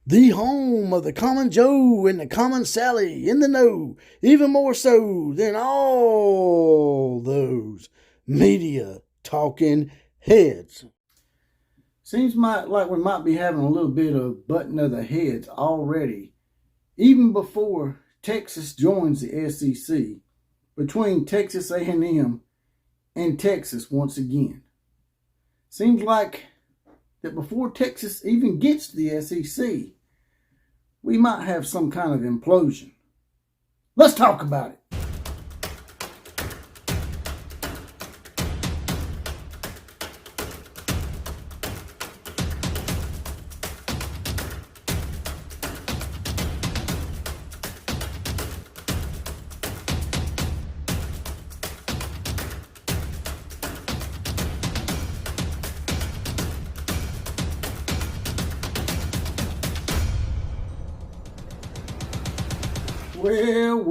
The home of the common Joe and the common Sally in the know, even more so than all those media talking heads. Seems like we might be having a little bit of button of the heads already, even before Texas joins the SEC, between Texas A&M and Texas once again. Seems like that before Texas even gets to the SEC, we might have some kind of implosion. Let's talk about it. Well.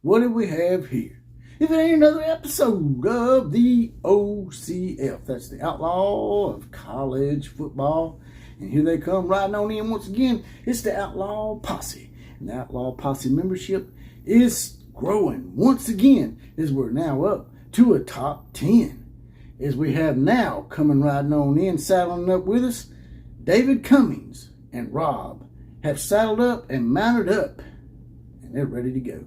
What do we have here? If it ain't another episode of the OCF, that's the Outlaw of College Football. And here they come riding on in once again. It's the Outlaw Posse. And the Outlaw Posse membership is growing once again as we're now up to a top 10. As we have now coming riding on in, saddling up with us, David Cummings and Rob have saddled up and mounted up, and they're ready to go.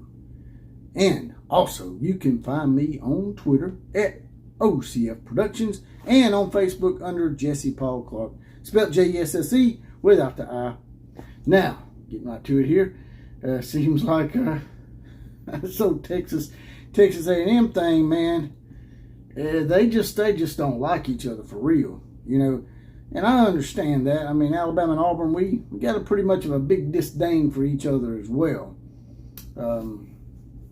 And also, you can find me on Twitter at OCF Productions and on Facebook under Jesse Paul Clark, spelled Jesse without the I. Now, getting right to it here, seems like so Texas A&M thing, man. They just don't like each other for real, you know. And I understand that. I mean, Alabama and Auburn, we got a pretty much of a big disdain for each other as well.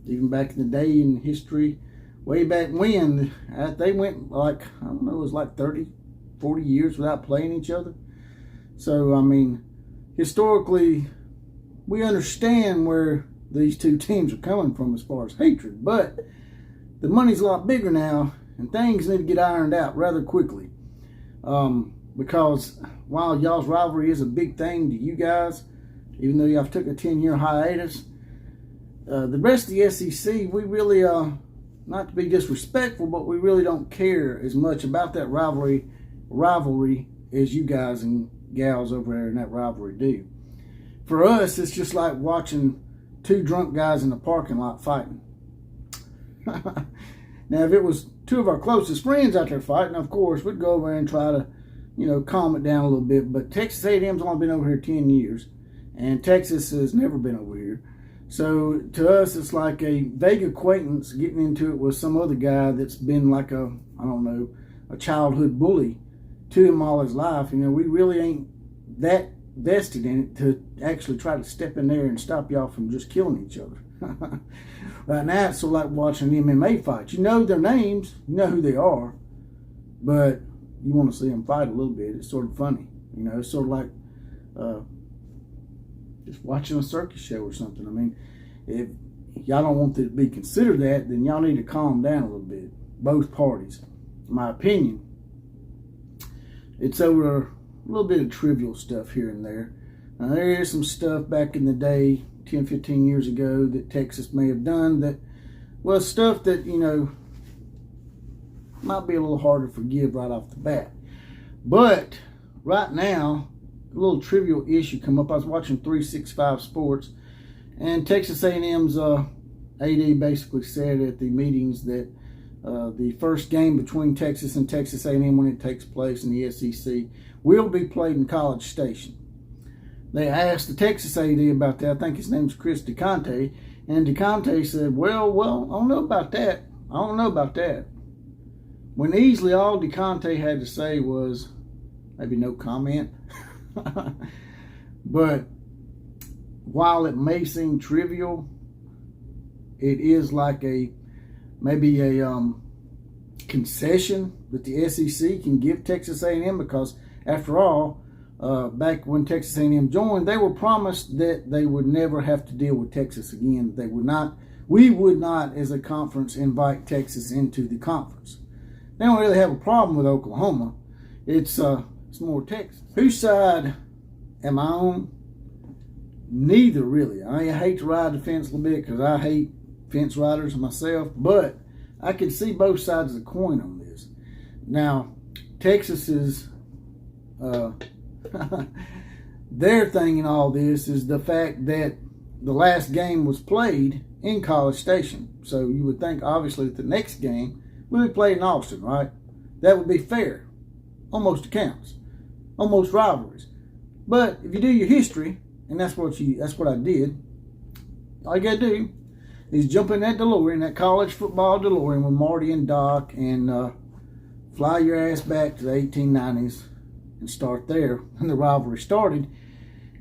Even back in the day in history, way back when, they went like, I don't know, it was like 30, 40 years without playing each other. So, I mean, historically, we understand where these two teams are coming from as far as hatred. But the money's a lot bigger now, and things need to get ironed out rather quickly. Because while y'all's rivalry is a big thing to you guys, even though y'all took a 10-year hiatus, the rest of the SEC, we really, not to be disrespectful, but we really don't care as much about that rivalry as you guys and gals over there in that rivalry do. For us, it's just like watching two drunk guys in the parking lot fighting. Now, if it was two of our closest friends out there fighting, of course, we'd go over there and try to, you know, calm it down a little bit. But Texas A&M's only been over here 10 years, and Texas has never been over here. So to us, it's like a vague acquaintance getting into it with some other guy that's been like a childhood bully to him all his life. You know, we really ain't that vested in it to actually try to step in there and stop y'all from just killing each other. Right now, it's sort of like watching an MMA fight. You know their names, you know who they are, but you want to see them fight a little bit. It's sort of funny. You know, it's sort of like just watching a circus show or something. I mean, if y'all don't want to be considered that, then y'all need to calm down a little bit. Both parties, in my opinion. It's over a little bit of trivial stuff here and there. Now, there is some stuff back in the day, 10, 15 years ago, that Texas may have done that was stuff that, you know, might be a little hard to forgive right off the bat. But right now, a little trivial issue come up. I was watching 365 Sports, and Texas A&M's AD basically said at the meetings that the first game between Texas and Texas A&M, when it takes place in the SEC, will be played in College Station. They asked the Texas AD about that. I think his name's Chris Conte, and Conte said, well, I don't know about that. When easily all Conte had to say was maybe no comment. But while it may seem trivial, it is like maybe a concession that the SEC can give Texas A&M, because after all, back when Texas A&M joined, they were promised that they would never have to deal with Texas again. We would not, as a conference, invite Texas into the conference. They don't really have a problem with Oklahoma. It's more Texas. Whose side Am I on? Neither, really. I hate to ride the fence a little bit because I hate fence riders myself, but I can see both sides of the coin on this. Now, Texas's their thing in all this is the fact that the last game was played in College Station. So you would think, obviously, that the next game would be played in Austin, right? That would be fair. Almost accounts. Almost rivalries. But if you do your history, and that's what I did, all you got to do is jump in that DeLorean, that college football DeLorean with Marty and Doc, and fly your ass back to the 1890s and start there when the rivalry started.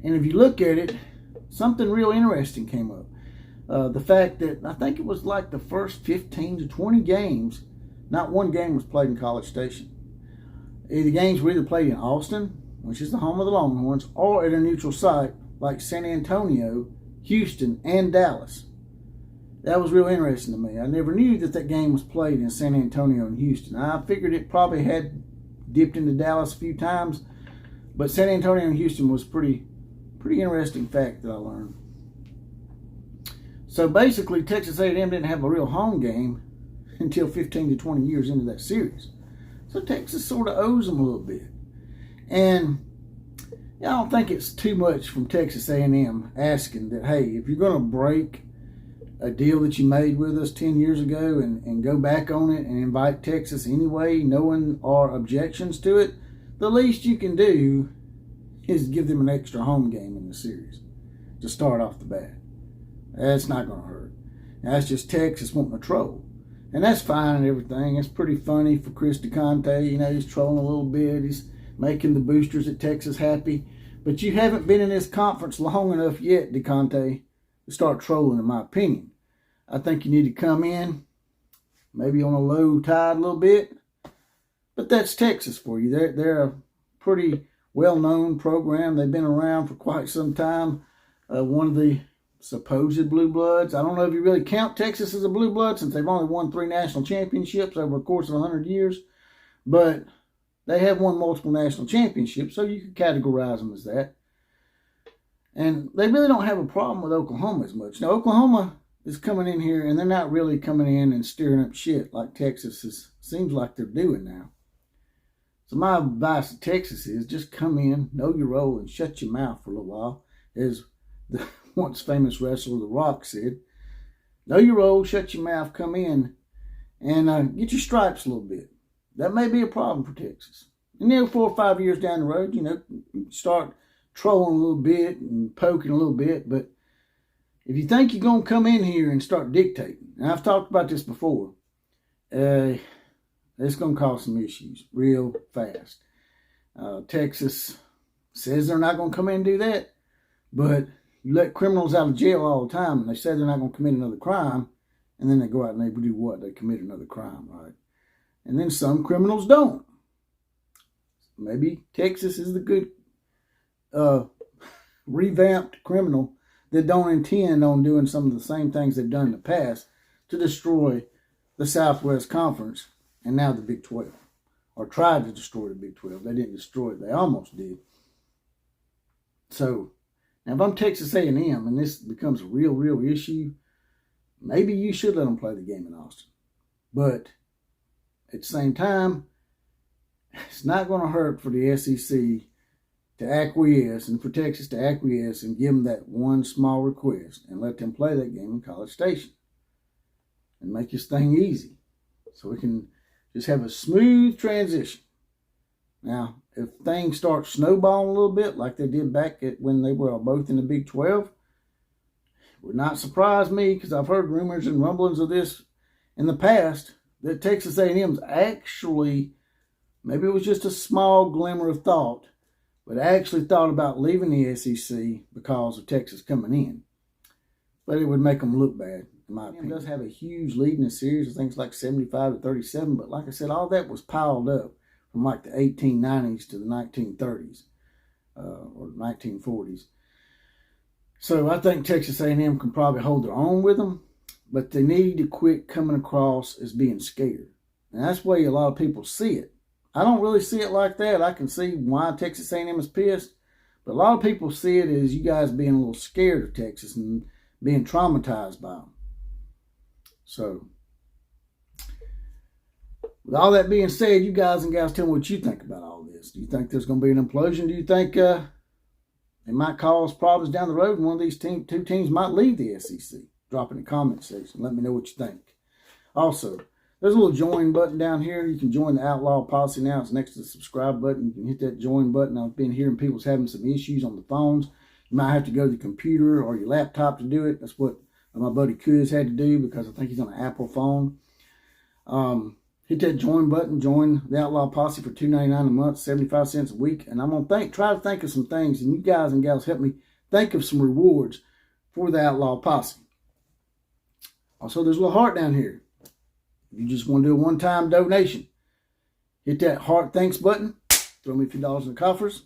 And if you look at it, something real interesting came up. The fact that I think it was like the first 15 to 20 games, not one game was played in College Station. The games were either played in Austin, which is the home of the Longhorns, or at a neutral site like San Antonio, Houston, and Dallas. That was real interesting to me. I never knew that game was played in San Antonio and Houston. I figured it probably had dipped into Dallas a few times, but San Antonio and Houston was pretty interesting fact that I learned. So basically, Texas A&M didn't have a real home game until 15 to 20 years into that series. So Texas sort of owes them a little bit. And I don't think it's too much from Texas A&M asking that, hey, if you're going to break a deal that you made with us 10 years ago and go back on it and invite Texas anyway, knowing our objections to it, the least you can do is give them an extra home game in the series to start off the bat. That's not going to hurt. Now, that's just Texas wanting to troll. And that's fine and everything. It's pretty funny for Conte. You know, he's trolling a little bit. He's making the boosters at Texas happy. But you haven't been in this conference long enough yet, Conte, to start trolling, in my opinion. I think you need to come in, maybe on a low tide a little bit. But that's Texas for you. They're a pretty well-known program. They've been around for quite some time. One of the supposed blue bloods. I don't know if you really count Texas as a blue blood since they've only won 3 national championships over a course of 100 years. But they have won multiple national championships, so you could categorize them as that. And they really don't have a problem with Oklahoma as much. Now, Oklahoma is coming in here, and they're not really coming in and stirring up shit like Texas seems like they're doing now. So my advice to Texas is just come in, know your role, and shut your mouth for a little while. As the once famous wrestler The Rock said, know your role, shut your mouth, come in, and get your stripes a little bit. That may be a problem for Texas. And then 4 or 5 years down the road, you know, start trolling a little bit and poking a little bit. But if you think you're going to come in here and start dictating, and I've talked about this before, it's going to cause some issues real fast. Texas says they're not going to come in and do that, but you let criminals out of jail all the time, and they say they're not going to commit another crime, and then they go out and they do what? They commit another crime, right? And then some criminals don't. Maybe Texas is the good revamped criminal that don't intend on doing some of the same things they've done in the past to destroy the Southwest Conference and now the Big 12. Or tried to destroy the Big 12. They didn't destroy it. They almost did. So, now if I'm Texas A&M and this becomes a real issue, maybe you should let them play the game in Austin. But at the same time, it's not going to hurt for the SEC to acquiesce and for Texas to acquiesce and give them that one small request and let them play that game in College Station and make this thing easy so we can just have a smooth transition. Now, if things start snowballing a little bit like they did back when they were both in the Big 12, it would not surprise me because I've heard rumors and rumblings of this in the past that Texas A&M's actually, maybe it was just a small glimmer of thought, but actually thought about leaving the SEC because of Texas coming in. But it would make them look bad, in my opinion. It does have a huge lead in the series. I think it's like 75 to 37. But like I said, all that was piled up from like the 1890s to the 1930s or 1940s. So I think Texas A&M can probably hold their own with them. But they need to quit coming across as being scared. And that's the way a lot of people see it. I don't really see it like that. I can see why Texas A&M is pissed. But a lot of people see it as you guys being a little scared of Texas and being traumatized by them. So, with all that being said, you guys and gals, tell me what you think about all this. Do you think there's going to be an implosion? Do you think it might cause problems down the road and one of these two teams might leave the SEC? Drop in the comment section. Let me know what you think. Also, there's a little join button down here. You can join the Outlaw Policy now. It's next to the subscribe button. You can hit that join button. I've been hearing people's having some issues on the phones. You might have to go to the computer or your laptop to do it. That's what my buddy Kuz had to do because I think he's on an Apple phone. Hit that join button. Join the Outlaw Posse for $2.99 a month, 75 cents a week. And I'm going to try to think of some things. And you guys and gals help me think of some rewards for the Outlaw Posse. Also, there's a little heart down here. If you just want to do a one-time donation, hit that heart thanks button. Throw me a few dollars in the coffers.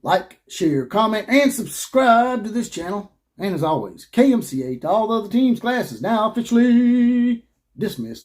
Like, share, comment, and subscribe to this channel. And as always, KMCA to all the other teams' classes now officially dismissed.